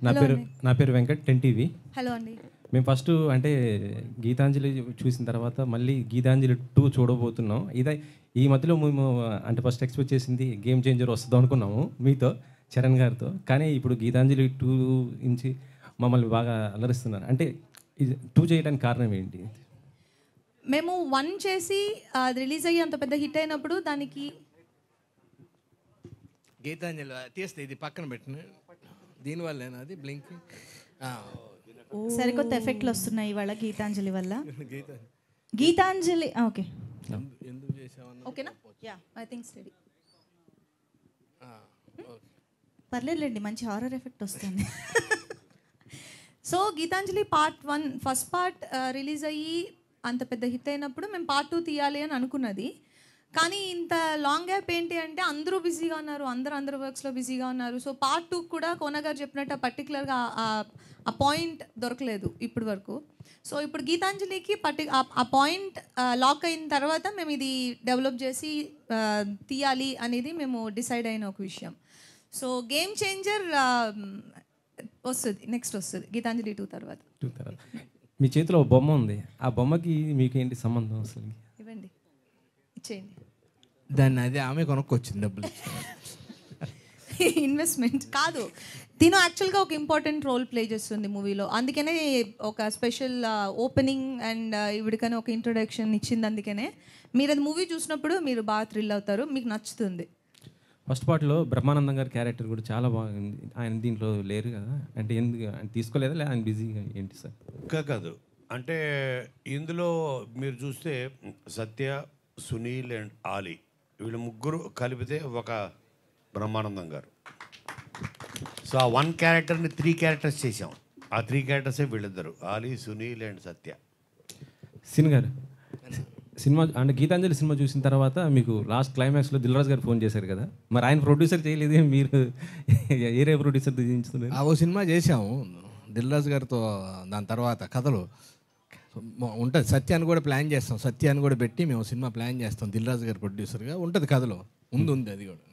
నా హలో పేరు అండి. నా పేరు వెంకట్ 10 టీవీ. హలో అండి. మేము ఫస్ట్ అంటే గీతాంజలి చూసిన తర్వాత మళ్ళీ గీతాంజలి 2 చూడబోతున్నాం. ఈ మధ్యలో మేము అంటే ఫస్ట్ ఎక్స్పెక్ట్ చేసింది గేమ్ చేంజర్ వస్తుందాం అనుకున్నాము మీతో, చరణ్ గారితో. కానీ ఇప్పుడు గీతాంజలి 2 నుంచి మమ్మల్ని బాగా అలరిస్తున్నారు. అంటే ఇది 2 చేయడానికి కారణం ఏంటి? మేము 1 చేసి అది రిలీజ్ అయ్యి అంత పెద్ద హిట్ అయినప్పుడు దానికి గీతాంజలి తీస్తే ఇది పక్కన పెట్టిన దీనివల్లేనా అది బ్లింక్ సరికొత్త ఎఫెక్ట్లు వస్తున్నాయి ఇవాళ గీతాంజలి వల్ల. గీతాంజలి గీతాంజలి ఓకే ఎందుకు చేసామన్నా ఓకేనా? Yeah I think study. పర్లేదులేండి, మంచి హారర్ ఎఫెక్ట్ వస్తుంది. So Geethanjali part 1 first part release అయ్యి అంత పెద్ద హిట్ అయినప్పుడు మేము పార్ట్ 2 తీయాలి అని అనుకున్నది. కానీ ఇంత లాంగ్ గ్యాప్ ఏంటి అంటే అందరూ బిజీగా ఉన్నారు, అందరూ వర్క్స్లో బిజీగా ఉన్నారు. సో పార్ట్ 2 కూడా కోన గారు చెప్పినట్టు పర్టికులర్గా ఆ పాయింట్ దొరకలేదు ఇప్పటి వరకు. సో ఇప్పుడు గీతాంజలికి ఆ పాయింట్ లాక్ అయిన తర్వాత మేము ఇది డెవలప్ చేసి తీయాలి అనేది మేము డిసైడ్ అయిన ఒక విషయం. సో గేమ్ చేంజర్ వస్తుంది, నెక్స్ట్ వస్తుంది గీతాంజలి 2 తర్వాత. మీ చేతిలో ఒక బొమ్మ ఉంది, ఆ బొమ్మకి మీకు ఏంటి సంబంధం అసలు? ఇవ్వండి, ఇచ్చేయండి. దాన్ని అదే ఆమె కొనుక్కొచ్చింది డబ్బులు. ఇన్వెస్ట్మెంట్ కాదు, తిను యాక్చువల్గా ఒక ఇంపార్టెంట్ రోల్ ప్లే చేస్తుంది మూవీలో. అందుకనే ఒక స్పెషల్ ఓపెనింగ్ అండ్ ఇవిడికనే ఒక ఇంట్రొడక్షన్ ఇచ్చింది. అందుకనే మీరు అది మూవీ చూసినప్పుడు మీరు బాగా థ్రిల్ అవుతారు, మీకు నచ్చుతుంది. ఫస్ట్ పార్ట్లో బ్రహ్మానందం గారి క్యారెక్టర్ కూడా చాలా బాగుంది. ఆయన దీంట్లో లేరు కదా, అంటే ఎందుకు ఆయన తీసుకోలేదా, లేదా ఆయన బిజీగా ఏంటి సార్? కాదు, అంటే ఇందులో మీరు చూస్తే సత్య, సునీల్ అండ్ ఆలీ వీళ్ళు ముగ్గురు కలిపితే ఒక బ్రహ్మానందం గారు. సో ఆ 1 క్యారెక్టర్ని 3 క్యారెక్టర్స్ చేసాం. ఆ 3 క్యారెక్టర్సే వీళ్ళిద్దరు, Ali, Sunil and Satya. Sin గారు సినిమా అంటే గీతాంజలి సినిమా చూసిన తర్వాత మీకు లాస్ట్ క్లైమాక్స్లో దిల్రాజ్ గారు ఫోన్ చేశారు కదా, మరి ఆయన ప్రొడ్యూసర్ చేయలేదే, మీరు ఏరే ప్రొడ్యూసర్ దించుతున్నారు? ఓ సినిమా చేసాము దిల్రాజు గారితో. దాని తర్వాత కథలు ఉంటుంది, సత్యాన్ని కూడా ప్లాన్ చేస్తాం, సత్యాన్ని కూడా పెట్టి మేము సినిమా ప్లాన్ చేస్తాం. దిల్రాజు గారు ప్రొడ్యూసర్గా ఉంటుంది కథలో, ఉంది అది కూడా.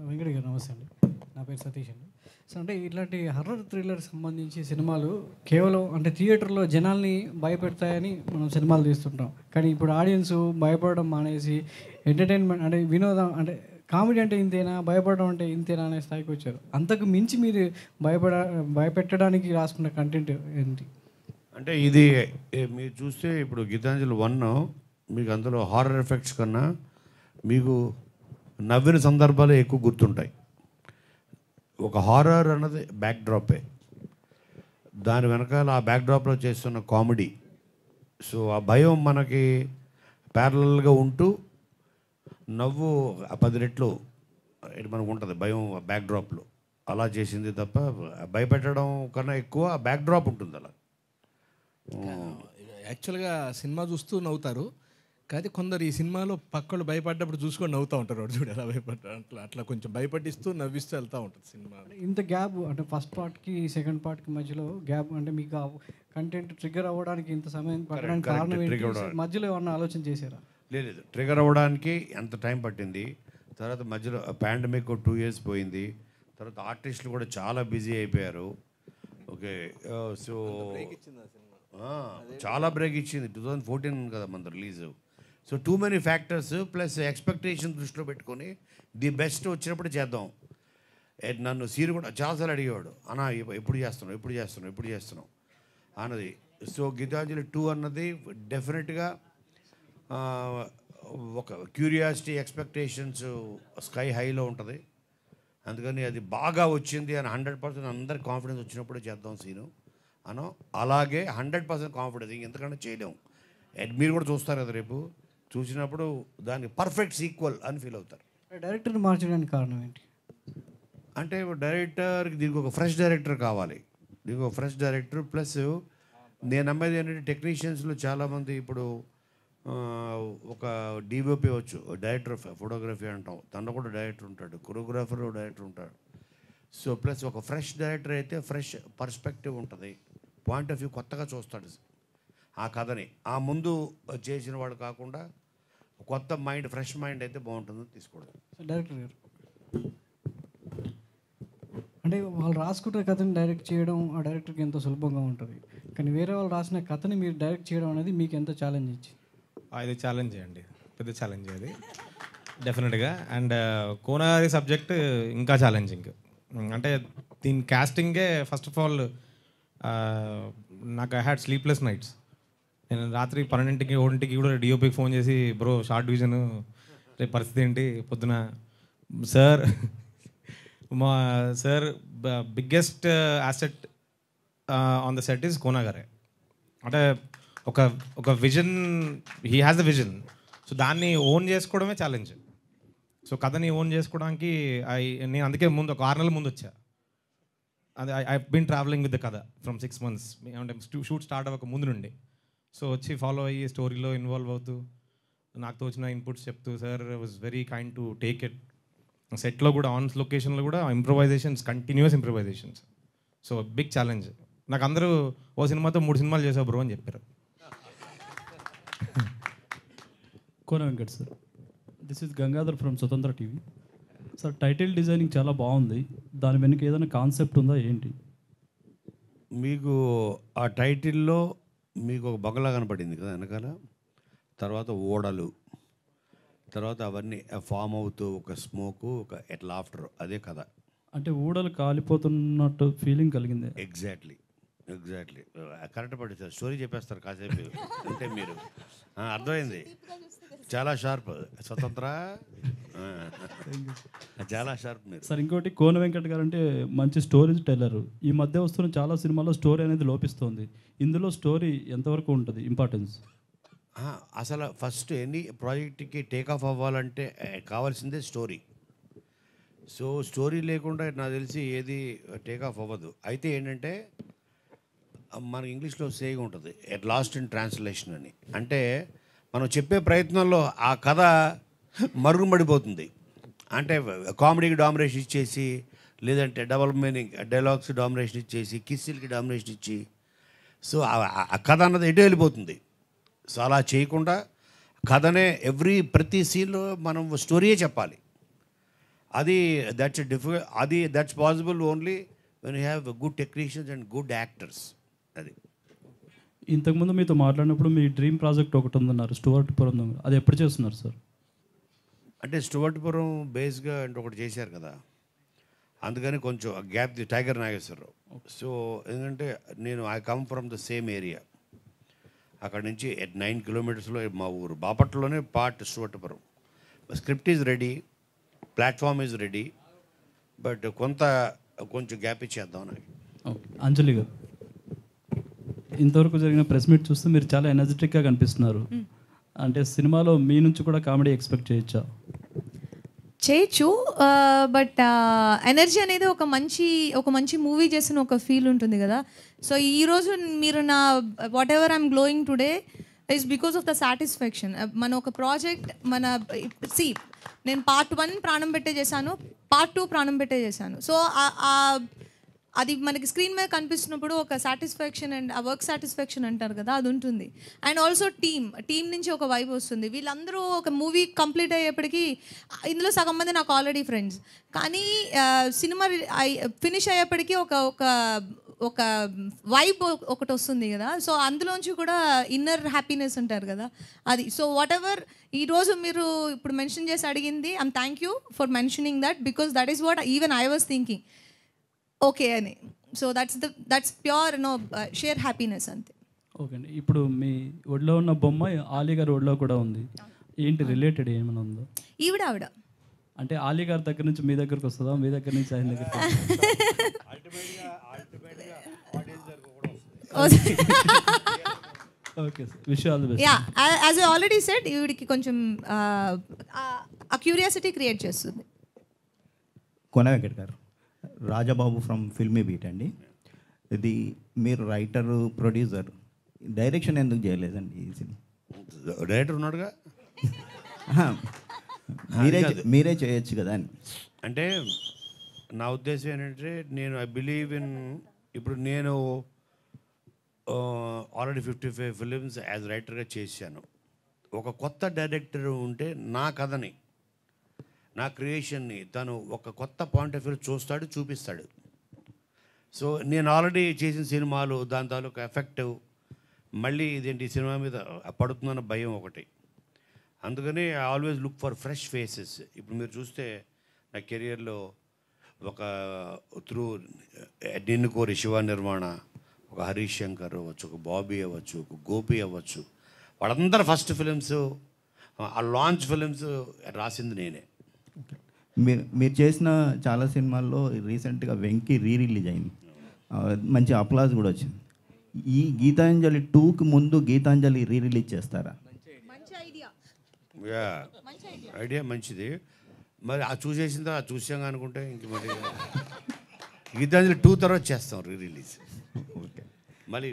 వెంకట గారు నమస్తే అండి, నా పేరు సతీష్ అండి. సో అంటే ఇట్లాంటి హర్రర్ థ్రిల్లర్ సంబంధించి సినిమాలు కేవలం అంటే థియేటర్లో జనాల్ని భయపెడతాయని మనం సినిమాలు తీస్తుంటాం. కానీ ఇప్పుడు ఆడియన్స్ భయపడడం మానేసి ఎంటర్టైన్మెంట్ అంటే వినోదం అంటే కామెడీ అంటే ఇంతేనా, భయపడడం అంటే ఇంతేనా అనే స్థాయికి వచ్చారు. అంతకు మించి మీరు భయపెట్టడానికి రాసుకున్న కంటెంట్ ఏంటి? అంటే ఇది మీరు చూస్తే ఇప్పుడు గీతాంజలి 1 మీకు అందులో హారర్ ఎఫెక్ట్స్ కన్నా మీకు నవ్విన సందర్భాలు ఎక్కువ గుర్తుంటాయి. ఒక హారర్ అన్నది బ్యాక్డ్రాపే, దాని వెనకాల ఆ బ్యాక్డ్రాప్లో చేస్తున్న కామెడీ. సో ఆ భయం మనకి ప్యారలల్గా ఉంటూ నవ్వు 10 రెట్లు మనకు ఉంటుంది భయం బ్యాక్డ్రాప్లో. అలా చేసింది తప్ప భయపెట్టడం కన్నా ఎక్కువ ఆ బ్యాక్డ్రాప్ ఉంటుంది. అలా యాక్చువల్గా సినిమా చూస్తూ నవ్వుతారు, కానీ కొందరు ఈ సినిమాలో పక్కలు భయపడ్డప్పుడు చూసుకొని నవ్వుతూ ఉంటారు. వాడు చూడు ఎలా భయపడ్డారు, అట్లా కొంచెం భయపడిస్తూ నవ్విస్తూ వెళ్తూ ఉంటుంది సినిమా. ఇంత గ్యాప్ అంటే ఫస్ట్ పార్ట్కి సెకండ్ పార్ట్కి మధ్యలో గ్యాప్ అంటే మీకు ఆ కంటెంట్ ట్రిగ్గర్ అవ్వడానికి ఇంత సమయం పట్టడానికి కారణం ఏంటి? మధ్యలో ఏమన్నా ఆలోచన చేశారా? లేదు, ట్రిగర్ అవ్వడానికి ఎంత టైం పట్టింది. తర్వాత మధ్యలో పాండమిక్ 2 years పోయింది. తర్వాత ఆర్టిస్టులు కూడా చాలా బిజీ అయిపోయారు. ఓకే, సో చాలా బ్రేక్ ఇచ్చింది. 2014 కదా మన release. So too many factors plus expectation దృష్టిలో పెట్టుకొని ది బెస్ట్ వచ్చినప్పుడు చేద్దాం. నన్ను సీరు కూడా చాలాసార్లు అడిగేవాడు, అన్నా ఎప్పుడు చేస్తున్నావు అన్నది. సో గీతాంజలి 2 అన్నది డెఫినెట్గా ఒక క్యూరియాసిటీ, ఎక్స్పెక్టేషన్స్ స్కై హైలో ఉంటుంది. అందుకని అది బాగా వచ్చింది అని 100% అందరికి కాన్ఫిడెన్స్ వచ్చినప్పుడు చేద్దాం సీను అనం. అలాగే 100% కాన్ఫిడెన్స్ ఇంకెంతకన్నా చేయలేము. మీరు కూడా చూస్తారు కదా, రేపు చూసినప్పుడు దానికి పర్ఫెక్ట్ సీక్వెల్ అని ఫీల్ అవుతారు. డైరెక్టర్ని మార్చడానికి కారణం ఏంటి? అంటే డైరెక్టర్కి దీనికి ఒక ఫ్రెష్ డైరెక్టర్ కావాలి. దీనికి ఒక ఫ్రెష్ డైరెక్టర్ ప్లస్ నేను నమ్మేది ఏంటంటే టెక్నీషియన్స్లో చాలామంది ఇప్పుడు ఒక డిఓపి వచ్చు, డైరెక్టర్ ఆఫ్ ఫోటోగ్రఫీ అంటాం, తను కూడా డైరెక్టర్ ఉంటాడు, కొరియోగ్రాఫర్ డైరెక్టర్ ఉంటాడు. సో ప్లస్ ఒక ఫ్రెష్ డైరెక్టర్ అయితే ఫ్రెష్ పర్స్పెక్టివ్ ఉంటుంది, పాయింట్ ఆఫ్ వ్యూ కొత్తగా చూస్తాడు ఆ కథని. ఆ ముందు చేసిన వాడు కాకుండా కొత్త మైండ్, ఫ్రెష్ మైండ్ అయితే బాగుంటుందని తీసుకోవడం. డైరెక్టర్ గారు అంటే అంటే వాళ్ళు రాసుకుంటే కథని డైరెక్ట్ చేయడం ఆ డైరెక్టర్కి ఎంతో సులభంగా ఉంటుంది, కానీ వేరే వాళ్ళు రాసిన కథని మీరు డైరెక్ట్ చేయడం అనేది మీకు ఎంత ఛాలెంజ్ ఇచ్చి? ఇది ఛాలెంజ్ అండి, పెద్ద ఛాలెంజ్ అది డెఫినెట్గా. అండ్ కోనగారి సబ్జెక్ట్ ఇంకా ఛాలెంజింగ్. అంటే దీని క్యాస్టింగే ఫస్ట్ ఆఫ్ ఆల్ నాకు ఐ హ్యాడ్ స్లీప్లెస్ నైట్స్. నేను రాత్రి 12కి 1కి కూడా డిఓపికి ఫోన్ చేసి, బ్రో షార్ట్ డివిజన్ రేపు పరిస్థితి ఏంటి పొద్దున, సార్ మా sir biggest asset on the set is కోనగారే. అంటే ఒక vision, he has the vision. So దాన్ని ఓన్ చేసుకోవడమే ఛాలెంజ్. సో కథని ఓన్ చేసుకోవడానికి నేను అందుకే ముందు ఒక 6 నెలల ముందు వచ్చా. అది I been travelling with the కథ ఫ్రమ్ 6 months, అంటే షూట్ స్టార్ట్ అవ్వక ముందు నుండి. సో వచ్చి ఫాలో అయ్యి స్టోరీలో ఇన్వాల్వ్ అవుతూ నాకు తోచిన ఇన్పుట్స్ చెప్తూ, sir was very kind to take it. సెట్లో కూడా ఆన్ లొకేషన్లో కూడా improvisations, continuous improvisations. So big challenge. నాకు అందరూ ఓ సినిమాతో 3 సినిమాలు చేసావు బ్రో అని చెప్పారు. Kona Venkat sir, this is Gangadhar from Swatantra TV. Sir title designing చాలా బాగుంది, దాని వెనుక ఏదైనా కాన్సెప్ట్ ఉందా ఏంటి? మీకు ఆ టైటిల్లో మీకు ఒక బంగ్లా కనపడింది కదా వెనకాల, తర్వాత ఓడలు, తర్వాత అవన్నీ ఫామ్ అవుతూ ఒక స్మోకు, ఒక ఎట్లా ఆఫ్టర్, అదే కదా. అంటే ఊడలు కాలిపోతున్నట్టు ఫీలింగ్ కలిగింది. ఎగ్జాక్ట్లీ కరెక్ట్ పడేస్తారు. స్టోరీ చెప్పేస్తారు కాసేపు అంటే మీరు అర్థమైంది. చాలా షార్ప్ స్వతంత్ర, చాలా షార్ప్ మీరు. సార్ ఇంకోటి, కోన వెంకట్ గారు అంటే మంచి స్టోరీ టెల్లర్. ఈ మధ్య వస్తున్న చాలా సినిమాల్లో స్టోరీ అనేది లోపిస్తుంది. ఇందులో స్టోరీ ఎంతవరకు ఉంటుంది ఇంపార్టెన్స్? అసలు ఫస్ట్ ఎనీ ప్రాజెక్ట్కి టేక్ ఆఫ్ అవ్వాలంటే కావాల్సిందే స్టోరీ. సో స్టోరీ లేకుండా నాకు తెలిసి ఏది టేక్ ఆఫ్ అవ్వదు. అయితే ఏంటంటే మన ఇంగ్లీష్లో సేయింగ్ ఉంటుంది, ఎట్ లాస్ట్ ఇన్ ట్రాన్స్లేషన్ అని. అంటే మనం చెప్పే ప్రయత్నంలో ఆ కథ మరుగుపడిపోతుంది. అంటే కామెడీకి డామినేషన్ ఇచ్చేసి, లేదంటే డబల్ మీనింగ్ డైలాగ్స్ డామినేషన్ ఇచ్చేసి, కిస్సిల్కి డామినేషన్ ఇచ్చి, సో ఆ కథ అన్నది ఎటు వెళ్ళిపోతుంది. సో అలా చేయకుండా కథనే ప్రతి సీన్లో మనం స్టోరీయే చెప్పాలి. అది that's possible only when you have good technicians and good actors. అది ఇంతకుముందు మీతో మాట్లాడినప్పుడు మీ డ్రీమ్ ప్రాజెక్ట్ ఒకటి ఉందన్నారు, స్టువర్ట్పురం. అది ఎప్పుడు చేస్తున్నారు సార్? అంటే స్టువర్ట్పురం బేస్గా అంటే ఒకటి చేశారు కదా, అందుకని కొంచెం గ్యాప్ టైగర్ నాగేశ్వరరావు. సో ఎందుకంటే I come from the same area. అక్కడ నుంచి 9 kilometers మా ఊరు బాపట్లలోనే part Stuartpuram. Script is ready, platform is ready, but కొంచెం గ్యాప్ ఇచ్చేద్దాం నాకు. ఓకే. అంజలి గారు, ఇంతవరకు జరిగిన ప్రెస్ మీట్ చూస్తే మీరు చాలా ఎనర్జెటిక్గా కనిపిస్తున్నారు. అంటే సినిమాలో మీ నుంచి కూడా కామెడీ ఎక్స్పెక్ట్ చేయొచ్చా? చేయొచ్చు, బట్ ఎనర్జీ అనేది ఒక మంచి మూవీ చేసిన ఒక ఫీల్ ఉంటుంది కదా. సో ఈరోజు మీరు నా what ever I'm glowing today is because of the satisfaction. మన ఒక ప్రాజెక్ట్ నేను పార్ట్ 1 ప్రాణం పెట్టే చేశాను, పార్ట్ 2 ప్రాణం పెట్టే చేశాను. సో అది మనకి స్క్రీన్ మీద కనిపిస్తున్నప్పుడు ఒక సాటిస్ఫాక్షన్ అండ్ ఆ వర్క్ సాటిస్ఫాక్షన్ అంటారు కదా, అది ఉంటుంది. అండ్ ఆల్సో టీమ్ నుంచి ఒక వైబ్ వస్తుంది. వీళ్ళందరూ ఒక మూవీ కంప్లీట్ అయ్యేప్పటికీ, ఇందులో సగం మంది నాకు ఆల్రెడీ ఫ్రెండ్స్, కానీ సినిమా ఫినిష్ అయ్యేప్పటికీ ఒక వైబ్ ఒకటి వస్తుంది కదా. సో అందులోంచి కూడా ఇన్నర్ హ్యాపీనెస్ అంటారు కదా, అది. సో వాట్ ఎవర్ ఈరోజు మీరు ఇప్పుడు మెన్షన్ చేసి అడిగింది, I'm thank you for mentioning that, because that is what even I was thinking okay అని. So that's pure sheer happiness అంతే. ఓకే అండి. ఇప్పుడు మీ ఒడిలో ఉన్న బొమ్మ ఆలీ గారి ఒడిలో కూడా ఉంది. ఏంటి రిలేటెడ్ ఏమైనా ఉందో? ఆవిడ అంటే ఆలీ గారి దగ్గర నుంచి మీ దగ్గరకు వస్తుందా, మీ దగ్గర నుంచి ఆయన దగ్గర? Okay sir, wish all the best. Yeah, as I already said, ఈవిడికి కొంచెం ఆ క్యూరియాసిటీ క్రియేట్ చేస్తుంది. కోన వెంకట్ గారు, రాజబాబు ఫ్రమ్ ఫిల్మీ బీట్ అండి. ఇది మీరు రైటర్, ప్రొడ్యూసర్, డైరెక్షన్ ఎందుకు చేయలేదండి ఈ సినిమా? డైరెక్టర్ ఉన్నాడుగా, మీరే చేయొచ్చు కదా అని. అంటే నా ఉద్దేశం ఏంటంటే ఐ బిలీవ్ ఇన్, ఇప్పుడు నేను ఆల్రెడీ 55 ఫిలిమ్స్ యాజ్ రైటర్గా చేశాను. ఒక కొత్త డైరెక్టర్ ఉంటే నా కథని, నా క్రియేషన్ని తను ఒక కొత్త పాయింట్ ఆఫ్ వ్యూ చూస్తాడు, చూపిస్తాడు. సో నేను ఆల్రెడీ చేసిన సినిమాలు దాని తాలూకు ఎఫెక్ట్ మళ్ళీ ఇదేంటి ఈ సినిమా మీద పడుతుందన్న భయం ఒకటి. అందుకని I always look for fresh faces. ఇప్పుడు మీరు చూస్తే నా కెరియర్లో ఒక త్రూ నిన్ను కోరి శివ నిర్మాణ, ఒక హరీష్ శంకర్ అవ్వచ్చు, ఒక బాబీ అవ్వచ్చు, ఒక గోపి అవ్వచ్చు, వాళ్ళందరూ ఫస్ట్ ఫిలిమ్స్, ఆ లాంచ్ ఫిలిమ్స్ రాసింది నేనే. మీరు చేసిన చాలా సినిమాల్లో రీసెంట్గా వెంకీ రిలీజ్ అయింది, మంచి అప్లాజ్ కూడా వచ్చింది. ఈ గీతాంజలి 2కి ముందు గీతాంజలి రిలీజ్ చేస్తారా? ఐడియా మంచిది. మరి ఆ చూసేసిన తర్వాత చూసాం అనుకుంటే ఇంక మరి గీతాంజలి 2 తర్వాత చేస్తాం రిలీజ్. ఓకే, మళ్ళీ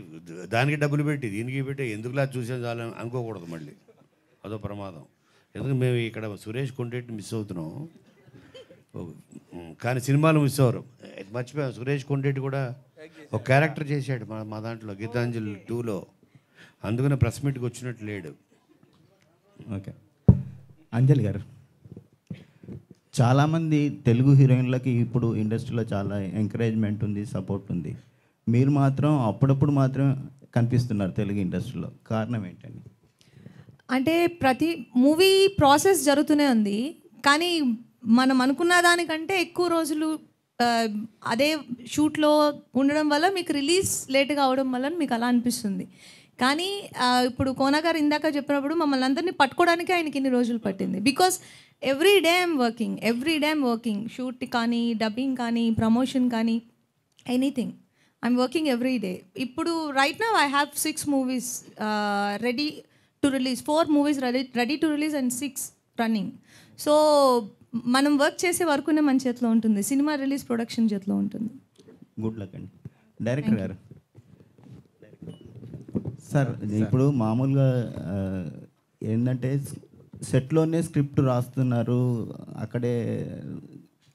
దానికి డబ్బులు పెట్టి దీనికి పెట్టి ఎందుకులా చూసాం చాలని అనుకోకూడదు, మళ్ళీ అదో ప్రమాదం. ఎందుకంటే మేము ఇక్కడ సురేష్ కొండేటిని మిస్ అవుతున్నాం, కానీ సినిమాలు మిస్ అవ్వరు. మర్చిపోయాం, సురేష్ కొండేటి కూడా ఒక క్యారెక్టర్ చేశాడు మా దాంట్లో గీతాంజలి 2లో. అందుకనే ప్రెస్ మీట్కి వచ్చినట్టు లేడు. ఓకే, అంజలి గారు, చాలామంది తెలుగు హీరోయిన్లకి ఇప్పుడు ఇండస్ట్రీలో చాలా ఎంకరేజ్మెంట్ ఉంది, సపోర్ట్ ఉంది. మీరు మాత్రం అప్పుడప్పుడు మాత్రం కనిపిస్తున్నారు తెలుగు ఇండస్ట్రీలో, కారణం ఏంటండి? అంటే ప్రతి మూవీ ప్రాసెస్ జరుగుతూనే ఉంది, కానీ మనం అనుకున్న దానికంటే ఎక్కువ రోజులు అదే షూట్లో ఉండడం వల్ల మీకు రిలీజ్ లేట్గా అవడం వల్ల మీకు అలా అనిపిస్తుంది. కానీ ఇప్పుడు కోనా గారు ఇందాక చెప్పినప్పుడు మమ్మల్ని అందరినీ పట్టుకోవడానికి ఆయనకి ఇన్ని రోజులు పట్టింది. Because every day I'm working, shoot కానీ, డబ్బింగ్ కానీ, ప్రమోషన్ కానీ, anything I'm working every day. ఇప్పుడు right now I have 6 movies ready to release, 4 movies ready to release and 6 running. So మనం వర్క్ చేసే వరకునే మన చేతిలో ఉంటుంది, సినిమా రిలీజ్ ప్రొడక్షన్ చేతిలో ఉంటుంది. గుడ్ లక్ అండి. డైరెక్టర్ గారు, సార్ ఇప్పుడు మామూలుగా ఏంటంటే సెట్లోనే స్క్రిప్ట్ రాస్తున్నారు, అక్కడే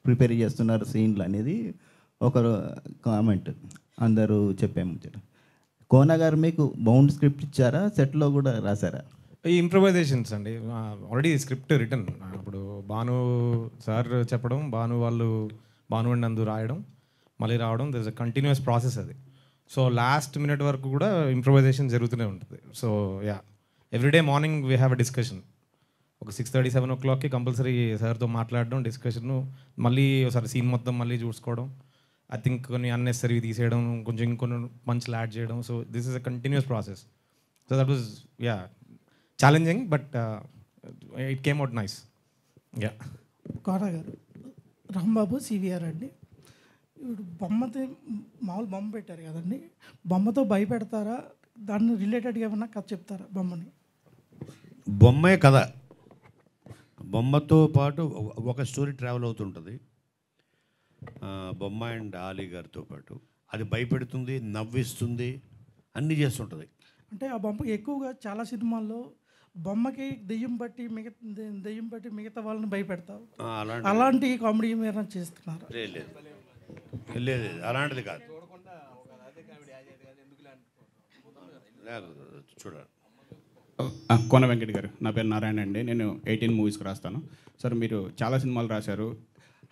ప్రిపేర్ చేస్తున్నారు సీన్లు అనేది ఒక కామెంట్ అందరూ చెప్పాము. కోనా గారు మీకు బౌండ్ స్క్రిప్ట్ ఇచ్చారా, సెట్లో కూడా రాశారా? ఈ ఇంప్రవైజేషన్స్ అండి, ఆల్రెడీ స్క్రిప్ట్ రిటర్న్. ఇప్పుడు భాను సార్ చెప్పడం, భాను అండ్ నందు రాయడం, మళ్ళీ రావడం, there is a continuous process అది. సో లాస్ట్ మినిట్ వరకు కూడా ఇంప్రవైజేషన్ జరుగుతూనే ఉంటుంది. So yeah, everyday morning we have a discussion. ఒక 6:30, 7 o'clockకి కంపల్సరీ సార్తో మాట్లాడడం, డిస్కషను, మళ్ళీ ఒకసారి సీన్ మొత్తం మళ్ళీ చూసుకోవడం, ఐ థింక్ కొన్ని అన్నెసరీ తీసేయడం, కొంచెం ఇంకొన్ని పంచ్లు యాడ్ చేయడం. So this is a continuous process. So that was yeah challenging, but it came out nice. Yeah, Kona గారు, రాంబాబు సివిఆర్ అండి. ఇప్పుడు బొమ్మతో మామూలు బొమ్మ పెట్టారు కదండి, బొమ్మతో భయపెడతారా, దాన్ని రిలేటెడ్గా ఏమన్నా కథ చెప్తారా బొమ్మని? బొమ్మే కథ, బొమ్మతో పాటు ఒక స్టోరీ ట్రావెల్ అవుతుంటుంది. బొమ్మ అండ్ ఆలీ గారితో పాటు అది భయపెడుతుంది, నవ్విస్తుంది, అన్నీ చేస్తుంటుంది. అంటే ఆ బొమ్మకి ఎక్కువగా చాలా సినిమాల్లో బొమ్మకి దెయ్యం బట్టి మిగతా వాళ్ళని భయపెడతావు, అలాంటి కామెడీ మీరు చేస్తున్నారు? లేదు, అలాంటిది కాదు. చూడాలి. కోన వెంకట్ గారు, నా పేరు నారాయణ అండి. నేను 18 మూవీస్కి రాస్తాను. సార్ మీరు చాలా సినిమాలు రాశారు.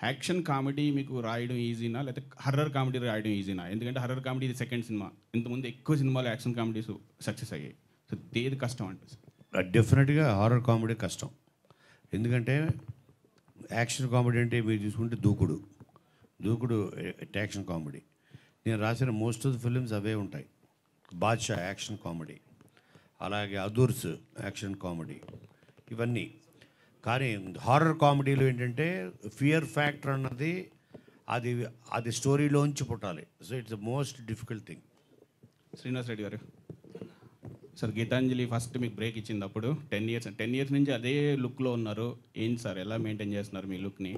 యాక్షన్ కామెడీ మీకు రాయడం ఈజీనా, లేకపోతే హర్రర్ కామెడీ రాయడం ఈజీనా? ఎందుకంటే హర్రర్ కామెడీ ఇది సెకండ్ సినిమా, ఇంతకుముందు ఎక్కువ సినిమాలు యాక్షన్ కామెడీస్ సక్సెస్ అయ్యాయి. సో ఏది కష్టం అంటే? డెఫినెట్గా హారర్ కామెడీ కష్టం. ఎందుకంటే యాక్షన్ కామెడీ అంటే మీరు చూసుకుంటే దూకుడు యాక్షన్ కామెడీ. నేను రాసిన మోస్ట్ ఆఫ్ ది ఫిలిమ్స్ అవే ఉంటాయి. బాద్షా యాక్షన్ కామెడీ, అలాగే అదూర్స్ యాక్షన్ కామెడీ, ఇవన్నీ. కానీ హారర్ కామెడీలో ఏంటంటే ఫియర్ ఫ్యాక్టర్ అన్నది అది స్టోరీలోంచి పుట్టాలి. So it's the most difficult thing. Srinivas Reddy గారు, సార్ గీతాంజలి ఫస్ట్ మీకు బ్రేక్ ఇచ్చింది అప్పుడు 10 years నుంచి అదే లుక్లో ఉన్నారు. ఏంటి సార్, ఎలా మెయింటైన్ చేస్తున్నారు మీ లుక్ని?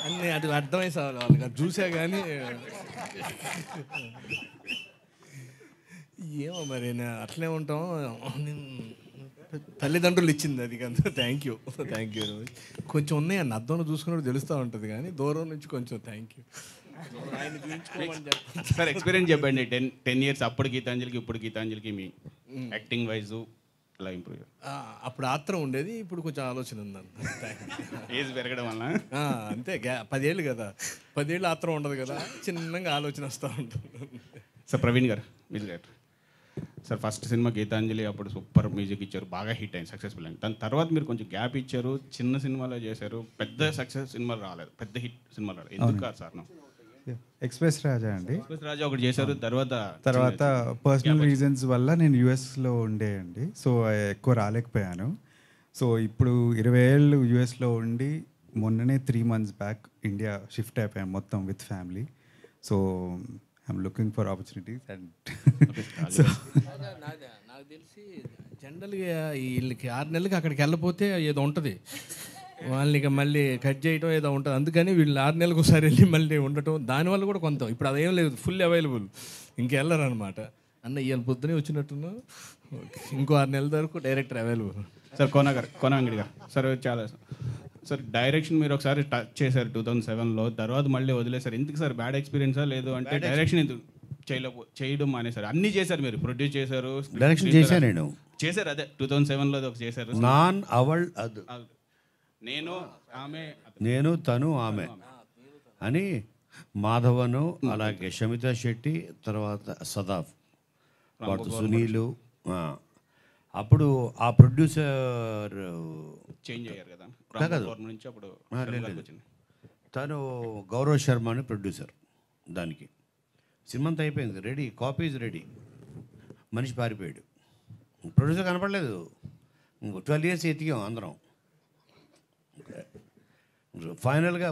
అన్నీ అది అర్థమై సార్ వాళ్ళకి చూసా కానీ ఏమో మరి అట్లే ఉంటాం. తల్లిదండ్రులు ఇచ్చింది అది కదా. Thank you. కొంచెం ఉన్నాయన్న అద్దంలో చూసుకున్నప్పుడు తెలుస్తూ ఉంటుంది, కానీ దూరం నుంచి కొంచెం థ్యాంక్ యూ. సార్ ఎక్స్పీరియన్స్ చెప్పండి. 10 years అప్పుడు గీతాంజలికి ఇప్పుడు గీతాంజలికి మీ యాక్టింగ్ వైజు ఎలా ఇంప్రూవ్ చేయాలి? అప్పుడు ఆత్రం ఉండేది, ఇప్పుడు కొంచెం ఆలోచన ఉందండి. ఏజ్ పెరగడం వల్ల అంతే 10 ఏళ్ళు కదా, 10 ఏళ్ళు ఆత్రం ఉండదు కదా, చిన్నగా ఆలోచన వస్తూ ఉంటుంది. Sir Praveen garu, music director sir, first cinema Geetanjali అప్పుడు సూపర్ మ్యూజిక్ ఇచ్చారు, బాగా హిట్ అయింది, సక్సెస్ఫుల్ అయింది. దాని తర్వాత మీరు కొంచెం గ్యాప్ ఇచ్చారు, చిన్న సినిమాలో చేశారు, పెద్ద సక్సెస్ సినిమాలు రాలేదు, పెద్ద హిట్ సినిమాలు రాలేదు. ఎందుకు కాదు సార్? ఎక్స్ప్రెస్ రాజా అండి. ఎక్స్ప్రెస్ రాజా ఒకటి చేశారు, తర్వాత పర్సనల్ రీజన్స్ వల్ల నేను యూఎస్లో ఉండేయండి, సో ఎక్కువ రాలేకపోయాను. సో ఇప్పుడు 20 ఏళ్ళు యూఎస్లో ఉండి మొన్ననే 3 months బ్యాక్ ఇండియా షిఫ్ట్ అయిపోయాను మొత్తం with family. So I'm looking for opportunities and so నాకు తెలిసి జనరల్గా వీళ్ళకి 6 నెలలకి అక్కడికి వెళ్ళిపోతే ఏదో ఉంటుంది, వాళ్ళని ఇక మళ్ళీ కట్ చేయడం ఏదో ఉంటుంది. అందుకని వీళ్ళు 6 నెలలకు ఒకసారి వెళ్ళి మళ్ళీ ఉండటం, దానివల్ల కూడా కొంత ఇప్పుడు అదేం లేదు, ఫుల్ అవైలబుల్, ఇంకెళ్ళరు అనమాట. అన్న ఇవాళ పొద్దునే వచ్చినట్టున్నా, ఇంకో 6 నెలల వరకు డైరెక్టర్ అవైలబుల్. సార్ కోన వెంకటి గారు సార్, చాలా సార్ డైరెక్షన్ మీరు ఒకసారి టచ్ చేశారు 2007లో, తర్వాత మళ్ళీ వదిలేశారు. ఎందుకు సార్? బ్యాడ్ ఎక్స్పీరియన్సా లేదు అంటే డైరెక్షన్ ఎందుకు చేయడం మానేశారు? అన్నీ చేశారు, మీరు ప్రొడ్యూస్ చేశారు, డైరెక్షన్ చేశాను నేను, చేశారు అదే 2007లో ఒక చేశారు, నాన్ అవల్ అది నేను ఆమె నేను తను ఆమె అని మాధవను, అలాగే షమితా శెట్టి, తర్వాత సదాఫ్, వాటి సునీలు. అప్పుడు ఆ ప్రొడ్యూసర్ చేంజ్ అయ్యారు కదా నుంచి, అప్పుడు తను గౌరవ్ శర్మ అని ప్రొడ్యూసర్. దానికి సినిమా అంతా అయిపోయింది, రెడీ, కాపీస్ రెడీ, మనిషి పారిపోయాడు, ప్రొడ్యూసర్ కనపడలేదు. 12 years ఎతికాం అందరం. ఫైనల్గా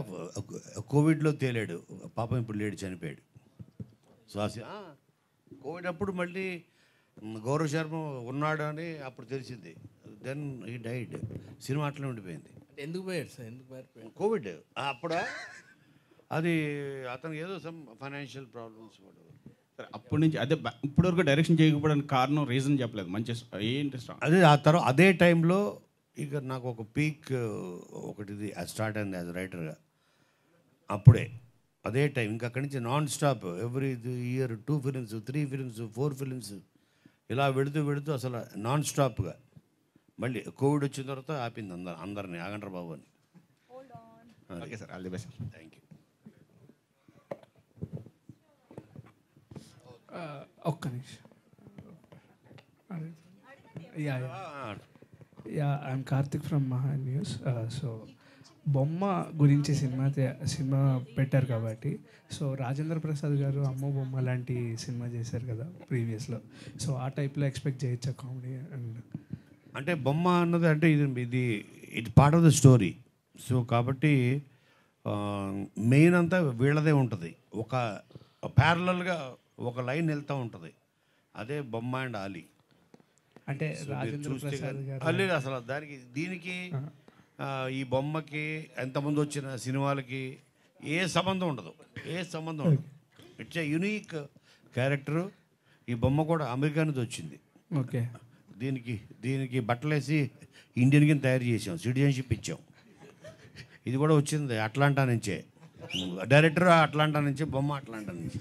కోవిడ్లో తేలాడు పాపం, ఇప్పుడు లేడు, చనిపోయాడు. సో కోవిడ్ అప్పుడు మళ్ళీ గౌరవ్ శర్మ ఉన్నాడు అని అప్పుడు తెలిసింది. Then he died. సినిమా అట్లనే ఉండిపోయింది. ఎందుకు పోయాడు సార్? ఎందుకు పారిపోయాడు? కోవిడ్ అప్పుడా, అది అతనికి ఏదో సమ్ ఫైనాన్షియల్ ప్రాబ్లమ్స్. అప్పటి నుంచి అదే ఇప్పటి వరకు డైరెక్షన్ చేయకపోవడానికి కారణం రీజన్ చెప్పలేదు. మంచి ఏంటి? అదే ఆ తర్వాత అదే టైంలో ఇక నాకు ఒక పీక్ ఒకటి స్టార్ట్ అయింది యాజ్ రైటర్గా. అప్పుడే అదే టైం ఇంకా అక్కడి నుంచి non stop every year 2 films, 3 films, 4 films ఇలా వెళుతూ అసలు నాన్ స్టాప్గా. మళ్ళీ కోవిడ్ వచ్చిన తర్వాత ఆపింది అందరినీ, ఆగండ్ర బాబు అని. Okay sir, all the best. Thank you. ఒక్క నిమిషం. ఐఎమ్ కార్తిక్ ఫ్రమ్ మహా న్యూస్. సో బొమ్మ గురించి సినిమా పెట్టారు కాబట్టి, సో రాజేంద్ర ప్రసాద్ గారు అమ్మ బొమ్మ లాంటి సినిమా చేశారు కదా ప్రీవియస్లో, సో ఆ టైప్లో ఎక్స్పెక్ట్ చేయొచ్చా కామెడీ? అండ్ అంటే బొమ్మ అన్నది అంటే ఇది part of the story. So కాబట్టి మెయిన్ అంతా వీళ్ళదే ఉంటుంది, ఒక ప్యారలల్గా ఒక లైన్ వెళ్తూ ఉంటుంది. అదే బొమ్మ అండ్ ఆలీ. అంటే రాజేంద్ర ప్రసాద్ గారు లేదు అసలు దీనికి ఈ బొమ్మకి ఎంతమంది వచ్చిన సినిమాలకి ఏ సంబంధం ఉండదు. It's a unique character. ఈ బొమ్మ కూడా అమెరికా నుంచి వచ్చింది. ఓకే. దీనికి బట్టలేసి ఇండియన్ కింద తయారు చేసాం, సిటిజన్షిప్ ఇచ్చాం. ఇది కూడా వచ్చింది అట్లాంటా నుంచే, డైరెక్టర్ అట్లాంటా నుంచి, బొమ్మ అట్లాంటా నుంచి.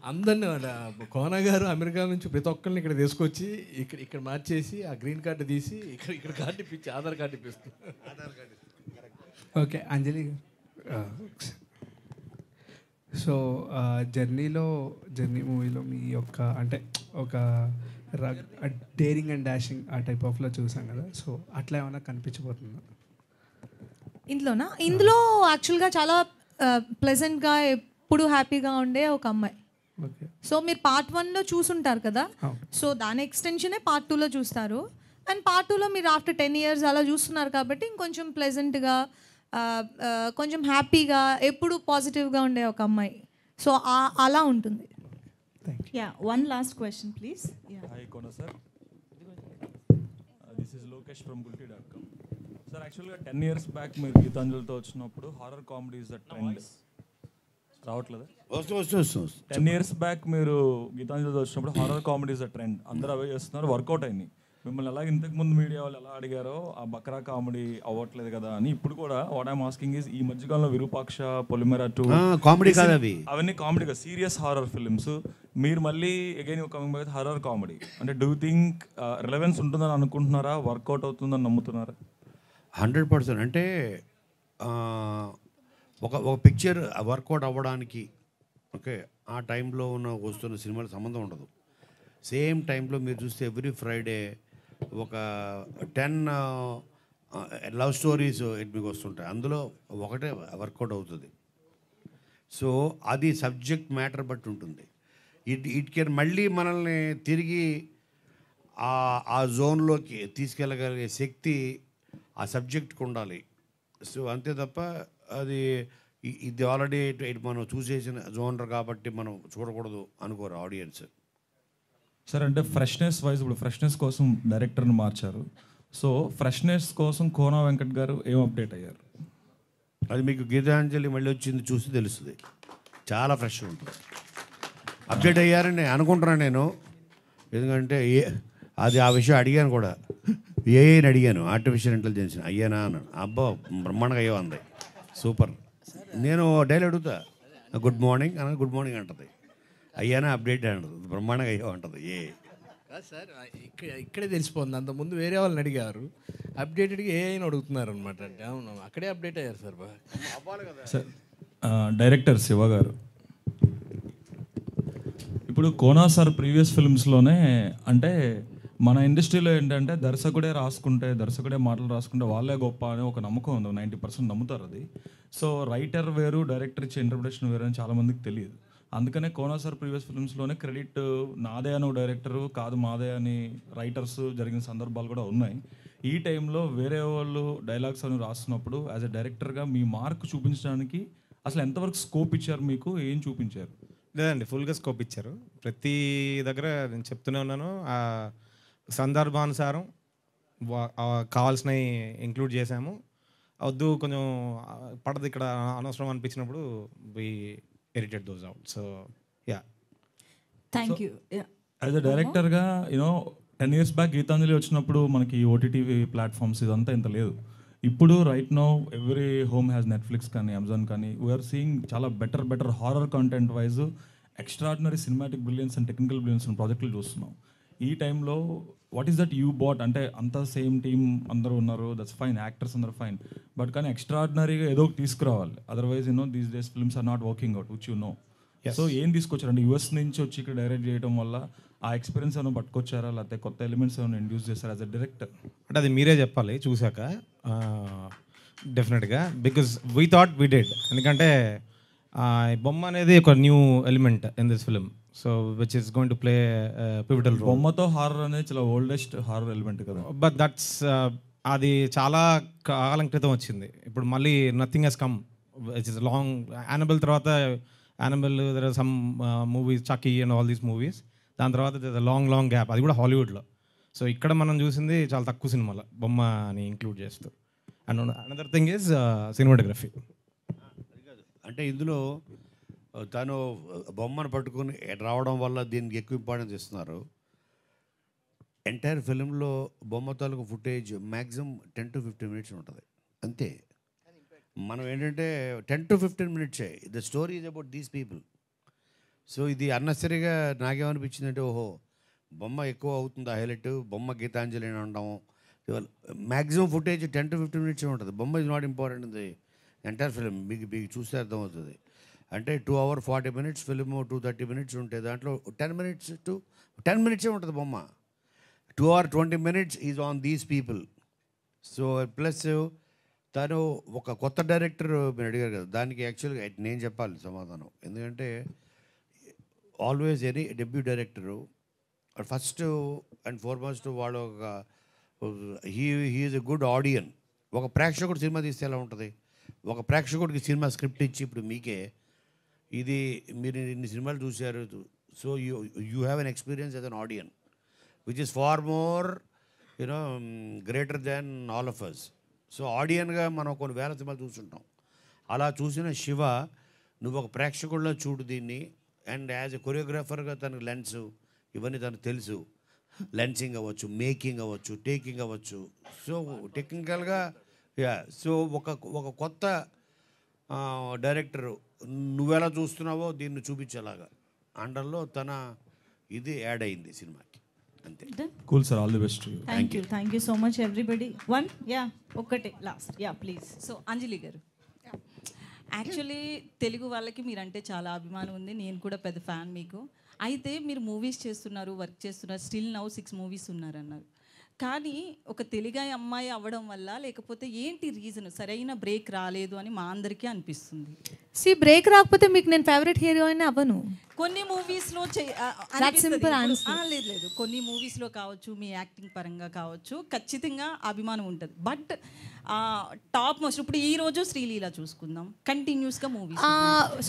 అందరినీ కోన గారు అమెరికా నుంచి ప్రతి ఒక్కరిని ఇక్కడ తీసుకొచ్చి ఇక్కడ మార్చేసి ఆ గ్రీన్ కార్డు తీసి ఇక్కడ కార్డు ఇప్పించి ఆధార్ కార్డు ఇప్పిస్తుంది. ఓకే. అంజలి గారు, సో జర్నీ మూవీలో మీ యొక్క అంటే ఒక డేరింగ్ అండ్ డాషింగ్ ఆ టైప్ ఆఫ్లో చూసాం కదా, సో అట్లా ఏమైనా కనిపించబోతుందా ఇందులో యాక్చువల్గా చాలా ప్లెజెంట్గా ఎప్పుడు హ్యాపీగా ఉండే ఒక అమ్మాయి. సో మీరు పార్ట్ 1లో చూసుంటారు కదా, సో దాని ఎక్స్టెన్షనే పార్ట్ 2లో చూస్తారు. అండ్ పార్ట్ 2లో మీరు ఆఫ్టర్ 10 years అలా చూస్తున్నారు కాబట్టి ఇంకొంచెం ప్లెజెంట్గా, కొంచెం హ్యాపీగా, ఎప్పుడు పాజిటివ్గా ఉండే ఒక అమ్మాయి. సో అలా ఉంటుంది. Yeah, one last question please. Hi Kona sir, this is Lokesh from gulti.com. Sir యాక్చువల్గా 10 years బ్యాక్ మీరు గీతాంజలితో వచ్చినప్పుడు horror comedy is the trend. రావట్లేదు. 10 years బ్యాక్ మీరు గీతాంజలితో వచ్చినప్పుడు horror comedy is the trend, అందరూ అవే చేస్తున్నారు, వర్కౌట్ అయింది. మిమ్మల్ని ఎలా ఇంతకుముందు మీడియా వాళ్ళు ఎలా అడిగారో ఆ బక్రా కామెడీ అవ్వట్లేదు కదా అని ఇప్పుడు కూడా వాట్ ఐమ్ ఆస్కింగ్ ఈజ్ ఈ మధ్యకాలంలో విరూపాక్ష, పొలిమేర 2 కామెడీ కాదు అవి. అవన్నీ కామెడీగా సీరియస్ హారర్ ఫిల్మ్స్. మీరు మళ్ళీ again coming back horror comedy అంటే డూ థింక్ రిలవెన్స్ ఉంటుందని అనుకుంటున్నారా, వర్కౌట్ అవుతుందని నమ్ముతున్నారా? 100%. అంటే ఒక పిక్చర్ వర్కౌట్ అవ్వడానికి ఓకే ఆ టైంలో వస్తున్న సినిమాలకు సంబంధం ఉండదు. సేమ్ టైంలో మీరు చూస్తే ఎవ్రీ ఫ్రైడే ఒక 10 లవ్ స్టోరీస్ మీకు వస్తుంటాయి, అందులో ఒకటే వర్కౌట్ అవుతుంది. సో అది సబ్జెక్ట్ మ్యాటర్ బట్టి ఉంటుంది. ఇట్ కెన్ మళ్ళీ మనల్ని తిరిగి ఆ జోన్లోకి తీసుకెళ్ళగలిగే శక్తి ఆ సబ్జెక్ట్కి ఉండాలి. సో అంతే తప్ప అది ఇది ఆల్రెడీ మనం చూసేసిన జోనర్ కాబట్టి మనం చూడకూడదు అనుకోరు ఆడియన్స్. సార్ అంటే ఫ్రెష్నెస్ వైజ్ ఇప్పుడు ఫ్రెష్నెస్ కోసం డైరెక్టర్ని మార్చారు. సో ఫ్రెష్నెస్ కోసం కోన వెంకట్ గారు ఏం అప్డేట్ అయ్యారు? అది మీకు గీతాంజలి మళ్ళీ వచ్చింది చూసి తెలుస్తుంది. చాలా ఫ్రెష్గా ఉంటుంది. అప్డేట్ అయ్యారని అనుకుంటున్నాను నేను, ఎందుకంటే అది ఆ విషయం అడిగాను కూడా. ఏఐని అడిగాను, ఆర్టిఫిషియల్ ఇంటెలిజెన్స్ అయ్యానా అన్నాను. అబ్బా బ్రహ్మాండంగా అయ్యో అంది, సూపర్. నేను డైలీ అడుగుతా గుడ్ మార్నింగ్ అన్న, గుడ్ మార్నింగ్ అంటది. అయ్యానా అప్డేట్ అంటది, బ్రహ్మాండంగా అయ్యో అంటది. సార్ ఇక్కడే తెలిసిపోతుంది. అంతకుముందు వేరే వాళ్ళని అడిగారు, అప్డేటెడ్గా ఏఐని అడుగుతున్నారు అనమాట. అంటే అవును అక్కడే అప్డేట్ అయ్యారు సార్. సార్ డైరెక్టర్ శివ గారు, ఇప్పుడు కోనా సార్ ప్రీవియస్ ఫిల్మ్స్లోనే అంటే మన ఇండస్ట్రీలో ఏంటంటే దర్శకుడే మాటలు రాసుకుంటే వాళ్ళే గొప్ప అనే ఒక నమ్మకం ఉంది. 90% నమ్ముతారు అది. సో రైటర్ వేరు, డైరెక్టర్ ఇచ్చే ఇంటర్ప్రిటేషన్ వేరు అని చాలామందికి తెలియదు. అందుకనే కోనా సార్ ప్రీవియస్ ఫిల్మ్స్లోనే క్రెడిట్ నాదే అని డైరెక్టరు కాదు మాదే అని రైటర్స్ జరిగిన సందర్భాలు కూడా ఉన్నాయి. ఈ టైంలో వేరే వాళ్ళు డైలాగ్స్ అని రాస్తున్నప్పుడు యాజ్ ఎ డైరెక్టర్గా మీ మార్క్ చూపించడానికి అసలు ఎంతవరకు స్కోప్ ఇచ్చారు, మీకు ఏం చూపించారు? లేదండి, ఫుల్గా స్కోప్ ఇచ్చారు. ప్రతి దగ్గర నేను చెప్తూనే ఉన్నాను, ఆ సందర్భానుసారం కావాల్సినవి ఇంక్లూడ్ చేసాము. వద్దు కొంచెం పడదు ఇక్కడ అనవసరం అనిపించినప్పుడు we edited those out. So yeah, thank you. As a డైరెక్టర్గా 10 years బ్యాక్ గీతాంజలి వచ్చినప్పుడు మనకి ఓటీటీ ప్లాట్ఫామ్స్ ఇదంతా ఇంత లేదు. ఇప్పుడు right now every home has Netflix కానీ అమెజాన్ కానీ వీఆర్ సీయింగ్ చాలా better horror content wise extraordinary cinematic brilliance and technical brilliance ప్రాజెక్టులు చూస్తున్నాం. ఈ టైంలో what is that you bought అంటే అంతా సేమ్ టీమ్ అందరూ ఉన్నారు, దట్స్ ఫైన్, యాక్టర్స్ అందరూ ఫైన్, బట్ కానీ ఎక్స్ట్రాడినరీగా ఏదో ఒకటి తీసుకురావాలి. Otherwise these days films are not working out which you know. So ఏం తీసుకొచ్చారంటే యూఎస్ నుంచి వచ్చి ఇక్కడ డైరెక్ట్ చేయడం వల్ల ఆ ఎక్స్పీరియన్స్ ఏమైనా పట్టుకొచ్చారా, లేకపోతే కొత్త ఎలిమెంట్స్ ఏమైనా ఇండ్యూస్ చేస్తారా యాజ్ అ డైరెక్టర్? అంటే అది మీరే చెప్పాలి చూసాక డెఫినెట్గా, because we thought we did. ఎందుకంటే బొమ్మ అనేది ఒక new element in this film, so which is going to play pivotal role. బొమ్మతో హారర్ అనేది చాలా ఓల్డెస్ట్ హారర్ ఎలిమెంట్ కదా. బట్ దట్స్ అది చాలా కాలం క్రితం వచ్చింది. ఇప్పుడు మళ్ళీ nothing has come which is long. Annabelle తర్వాత Annabelle there are some movies, Chucky and all these movies. దాని తర్వాత లాంగ్ గ్యాప్, అది కూడా హాలీవుడ్లో. సో ఇక్కడ మనం చూసింది చాలా తక్కువ సినిమాలో బొమ్మ అని ఇంక్లూడ్ చేస్తూ. And another thing is cinematography. అంటే ఇందులో తను బొమ్మను పట్టుకొని రావడం వల్ల దీనికి ఎక్కువ ఇంపార్టెన్స్ ఇస్తున్నారు. ఎంటైర్ ఫిలింలో బొమ్మ తాలూకు ఫుటేజ్ మ్యాక్సిమం 10 to 15 minutes ఉంటుంది అంతే. మనం ఏంటంటే 10 to 15 minutes the story is about these people. So ఇది అన్నెసరీగా నాకేమనిపించిందంటే ఓహో బొమ్మ ఎక్కువ అవుతుంది హైలైట్, బొమ్మ గీతాంజలి అని అనడం. మ్యాక్సిమం ఫుటేజ్ 10 to 15 minutes ఉంటుంది. బొమ్మ is not important in the entire film. మీకు చూస్తే అర్థమవుతుంది. అంటే 2 hours 40 minutes ఫిలిం 230 minutes ఉంటే దాంట్లో 10 minutes to 10 minutes ఉంటుంది బొమ్మ. 2 hours 20 minutes is on these people. So plus తను ఒక కొత్త డైరెక్టర్ మీరు అడిగారు కదా, దానికి యాక్చువల్గా నేను చెప్పాలి సమాధానం. ఎందుకంటే always any debut director first and foremost వాళ్ళు ఒక హీ ఈజ్ ఎ గుడ్ ఆడియన్. ఒక ప్రేక్షకుడు సినిమా తీస్తే ఎలా ఉంటుంది, ఒక ప్రేక్షకుడికి సినిమా స్క్రిప్ట్ ఇచ్చి ఇప్పుడు మీకే ఇది మీరు ఇన్ని సినిమాలు చూశారు, so you have an experience as an audience which is far more greater than all of us. So ఆడియన్గా మనం కొన్ని వేల సినిమాలు చూస్తుంటాం. అలా చూసిన శివ నువ్వు ఒక ప్రేక్షకుల్లో చూడు దీన్ని, అండ్ యాజ్ ఎ కొరియోగ్రాఫర్గా తనకు లెన్స్ ఇవన్నీ తనకు తెలుసు. లెన్సింగ్ అవ్వచ్చు, మేకింగ్ అవ్వచ్చు, టేకింగ్ అవ్వచ్చు. సో టెక్నికల్గా సో ఒక కొత్త డైరెక్టర్ నువ్వెలా చూస్తున్నావో దీన్ని చూపించేలాగా అండర్లో తన ఇది యాడ్ అయింది సినిమాకి, అంతే. Cool sir, all the best. Thank you so much everybody. One ఒక్కటే లాస్ట్ ప్లీజ్. సో అంజలి గారు, యాక్చువల్లీ తెలుగు వాళ్ళకి మీరంటే చాలా అభిమానం ఉంది, నేను కూడా పెద్ద ఫ్యాన్ మీకు. అయితే మీరు మూవీస్ చేస్తున్నారు, వర్క్ చేస్తున్నారు, స్టిల్ నౌ 6 మూవీస్ ఉన్నారన్నారు. కానీ ఒక తెలుగు అమ్మాయి అవ్వడం వల్ల లేకపోతే ఏంటి రీజన్, సరైన బ్రేక్ రాలేదు అని మా అందరికీ అనిపిస్తుంది. బ్రేక్ రాకపోతే మీకు నేను ఫేవరెట్ హీరోయిన్ అవ్వను. కొన్ని మూవీస్లో లేదు, కొన్ని మూవీస్లో కావచ్చు, మీ యాక్టింగ్ పరంగా కావచ్చు, ఖచ్చితంగా అభిమానం ఉంటుంది. బట్ టాప్ మోస్ట్ ఇప్పుడు ఈ రోజు శ్రీలీల చూసుకుందాం, కంటిన్యూస్గా movies.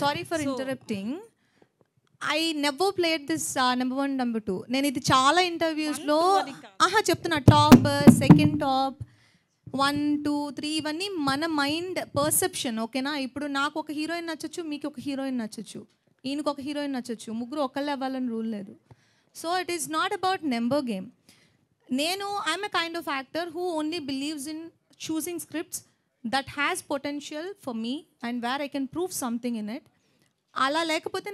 Sorry for interrupting, I never played this number 1 number 2. నేను ఇది చాలా ఇంటర్వ్యూస్లో చెప్తున్నా, టాప్, సెకండ్ టాప్, 1, 2, 3 ఇవన్నీ మన మైండ్ పర్సెప్షన్, ఓకేనా? ఇప్పుడు నాకు ఒక హీరోయిన్ నచ్చచ్చు, మీకు ఒక హీరోయిన్ నచ్చచ్చు, ఈయనకు ఒక హీరోయిన్ నచ్చచ్చు, ముగ్గురు ఒకళ్ళే అవ్వాలని రూల్ లేదు. So it is not about number game. I'm a kind of actor who only believes in choosing scripts that has potential for me and where I can prove something in it. అలా లేకపోతే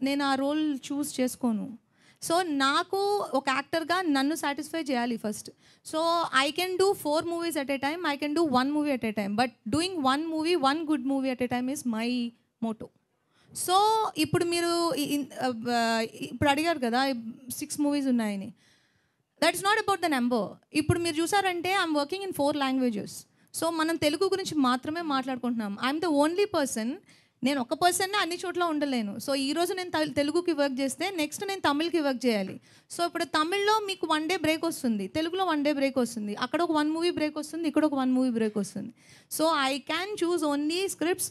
నేను ఆ role చూస్ చేసుకోను. So నాకు ఒక యాక్టర్గా నన్ను satisfy చేయాలి first. So I can do 4 movies at a time, I can do 1 movie at a time, but doing 1 good movie at a time is my Moto. So ఇప్పుడు మీరు ఇప్పుడు అడిగారు కదా 6 మూవీస్ ఉన్నాయని, that is not about the number. ఇప్పుడు మీరు చూసారంటే I'm working in 4 languages. So మనం తెలుగు గురించి మాత్రమే మాట్లాడుకుంటున్నాం. ఐఎమ్ ద ఓన్లీ పర్సన్, నేను ఒక పర్సన్నే అన్ని చోట్ల ఉండలేను. సో ఈరోజు నేను తెలుగుకి వర్క్ చేస్తే నెక్స్ట్ నేను తమిళ్కి వర్క్ చేయాలి. సో ఇప్పుడు తమిళ్లో మీకు 1 డే బ్రేక్ వస్తుంది, తెలుగులో 1 డే బ్రేక్ వస్తుంది, అక్కడ ఒక 1 మూవీ బ్రేక్ వస్తుంది, ఇక్కడ ఒక 1 మూవీ బ్రేక్ వస్తుంది. So I can choose only scripts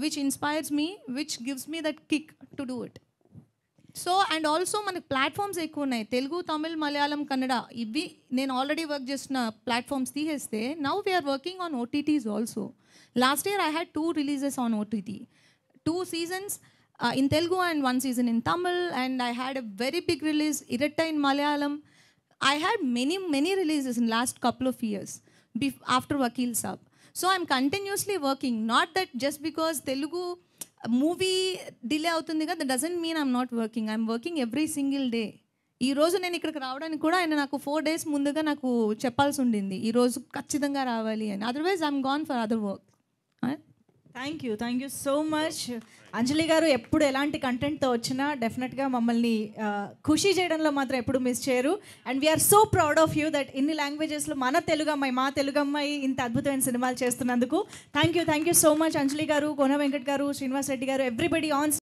which inspires me, which gives me that kick to do it. So and also మనకి ప్లాట్ఫామ్స్ ఎక్కువ ఉన్నాయి, తెలుగు, తమిళ్, మలయాళం, కన్నడ, ఇవి నేను ఆల్రెడీ వర్క్ చేసిన ప్లాట్ఫామ్స్ తీసేస్తే now we are working on OTTs also. Last year I had 2 releases on OTT, 2 seasons in Telugu and 1 season in Tamil, and I had a very big release, Iratta in Malayalam. I had many releases in last couple of years after Vakil Saab. So I'm continuously working, not that just because Telugu movie delay avutundi ga, that doesn't mean I'm not working. I'm working every single day. ఈ రోజు నేను ఇక్కడికి రావడానికి కూడా ఆయన నాకు 4 days ముందుగా నాకు చెప్పాల్సి ఉండింది, ఈ రోజు ఖచ్చితంగా రావాలి అని. Otherwise I'm gone for other work. Thank you so much Anjali garu. ఎప్పుడు ఎలాంటి కంటెంట్తో వచ్చినా డెఫినెట్గా మమ్మల్ని ఖుషి చేయడంలో మాత్రం ఎప్పుడు మిస్ చేయరు. And we are so proud of you that ఇన్ని లాంగ్వేజెస్లో మా తెలుగు అమ్మాయి ఇంత అద్భుతమైన సినిమాలు చేస్తున్నందుకు thank you so much Anjali గారు, కోన వెంకట్ గారు, శ్రీనివాస్ రెడ్డి గారు, ఎవ్రీబడి ఆన్